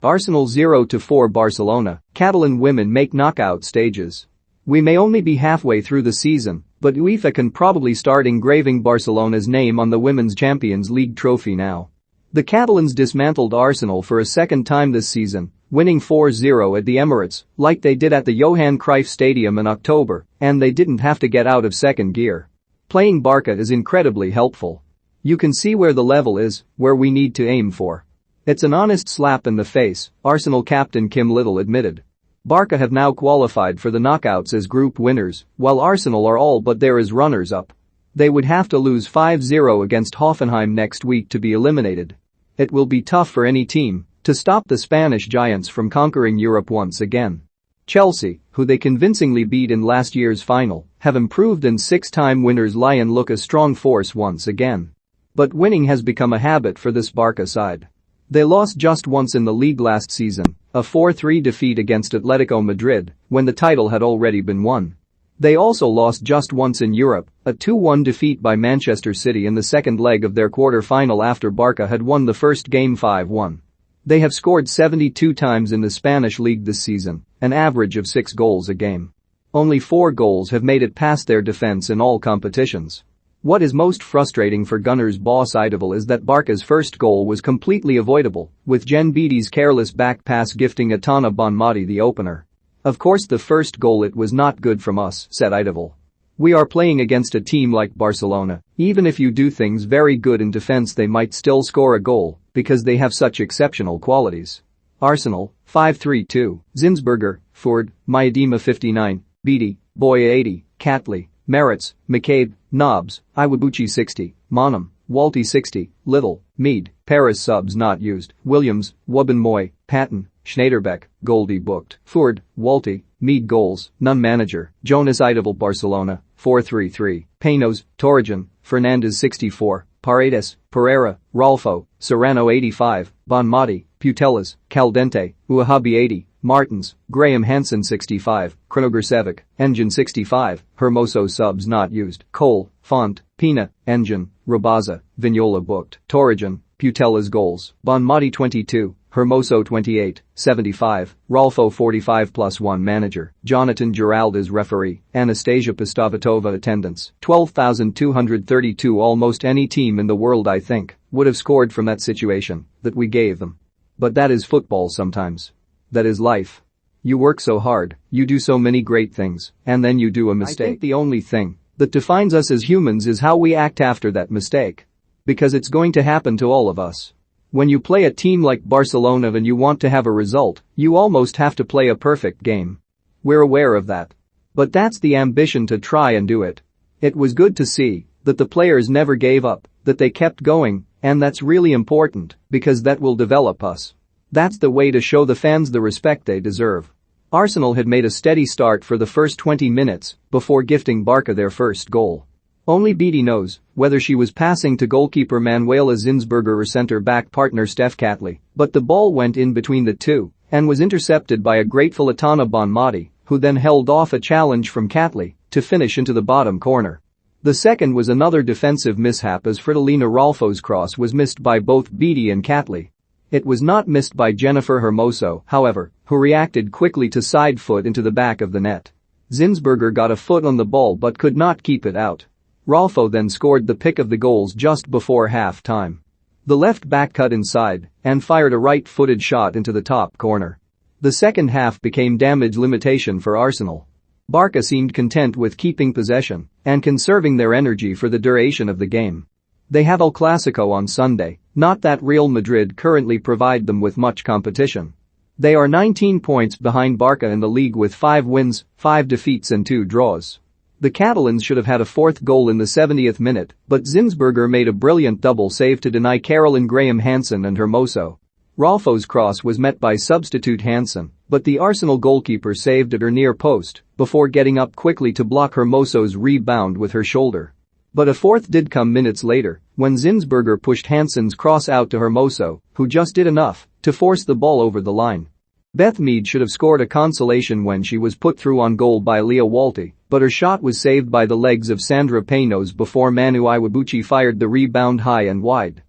Arsenal 0-4 Barcelona, Catalan women make knockout stages. We may only be halfway through the season, but UEFA can probably start engraving Barcelona's name on the Women's Champions League trophy now. The Catalans dismantled Arsenal for a second time this season, winning 4-0 at the Emirates, like they did at the Johan Cruyff Stadium in October, and they didn't have to get out of second gear. Playing Barca is incredibly helpful. You can see where the level is, where we need to aim for. It's an honest slap in the face, Arsenal captain Kim Little admitted. Barca have now qualified for the knockouts as group winners, while Arsenal are all but there as runners-up. They would have to lose 5-0 against Hoffenheim next week to be eliminated. It will be tough for any team to stop the Spanish giants from conquering Europe once again. Chelsea, who they convincingly beat in last year's final, have improved and six-time winners Lyon look a strong force once again. But winning has become a habit for this Barca side. They lost just once in the league last season, a 4-3 defeat against Atletico Madrid, when the title had already been won. They also lost just once in Europe, a 2-1 defeat by Manchester City in the second leg of their quarter-final after Barca had won the first game 5-1. They have scored 72 times in the Spanish league this season, an average of 6 goals a game. Only 4 goals have made it past their defense in all competitions. What is most frustrating for Gunners' boss Eidevall is that Barca's first goal was completely avoidable, with Jen Beatty's careless back pass gifting Aitana Bonmati the opener. Of course the first goal it was not good from us, said Eidevall. We are playing against a team like Barcelona, even if you do things very good in defense they might still score a goal, because they have such exceptional qualities. Arsenal, 5-3-2, Zinsberger, Ford, Miedema 59, Beatty, Boya 80, Catley, Merritts, McCabe, Nobbs, Iwabuchi 60, Monham, Walty 60, Little, Mead, Paris subs not used, Williams, Wubben-Moy, Patton, Schneiderbeck, Goldie booked, Ford, Walty, Mead goals, none manager, Jonas Eidevall Barcelona, 4-3-3, Paynos, Torrigan, Fernandez 64, Paredes, Pereira, Rolfo, Serrano 85, Bonmati, Putellas, Caldente, Uahabi 80, Martins, Graham Hansen 65, Krnogorsevic, Engine 65, Hermoso subs not used, Cole, Font, Pina, Engine, Rabaza, Vignola booked, Torrigan, Putellas goals, Bonmati 22, Hermoso 28, 75, Rolfo 45+1 manager, Jonathan Giraldes referee, Anastasia Pistavatova attendance, 12,232 almost any team in the world I think would have scored from that situation that we gave them. But that is football sometimes. That is life. You work so hard, you do so many great things, and then you do a mistake. I think the only thing that defines us as humans is how we act after that mistake. Because it's going to happen to all of us. When you play a team like Barcelona and you want to have a result, you almost have to play a perfect game. We're aware of that. But that's the ambition to try and do it. It was good to see that the players never gave up, that they kept going, and that's really important because that will develop us. That's the way to show the fans the respect they deserve. Arsenal had made a steady start for the first 20 minutes before gifting Barca their first goal. Only Beatty knows whether she was passing to goalkeeper Manuela Zinsberger or centre-back partner Steph Catley, but the ball went in between the two and was intercepted by a grateful Aitana Bonmati, who then held off a challenge from Catley to finish into the bottom corner. The second was another defensive mishap as Fridolina Rolfo's cross was missed by both Beatty and Catley. It was not missed by Jennifer Hermoso, however, who reacted quickly to side foot into the back of the net. Zinsberger got a foot on the ball but could not keep it out. Rolfo then scored the pick of the goals just before half-time. The left back cut inside and fired a right-footed shot into the top corner. The second half became damage limitation for Arsenal. Barca seemed content with keeping possession and conserving their energy for the duration of the game. They have El Clasico on Sunday, not that Real Madrid currently provide them with much competition. They are 19 points behind Barca in the league with 5 wins, 5 defeats and 2 draws. The Catalans should have had a fourth goal in the 70th minute, but Zinsberger made a brilliant double save to deny Caroline Graham Hansen and Hermoso. Rolfo's cross was met by substitute Hansen, but the Arsenal goalkeeper saved at her near post before getting up quickly to block Hermoso's rebound with her shoulder. But a fourth did come minutes later when Zinsberger pushed Hansen's cross out to Hermoso, who just did enough to force the ball over the line. Beth Mead should have scored a consolation when she was put through on goal by Leah Walty, but her shot was saved by the legs of Sandra Paynos before Manu Iwabuchi fired the rebound high and wide.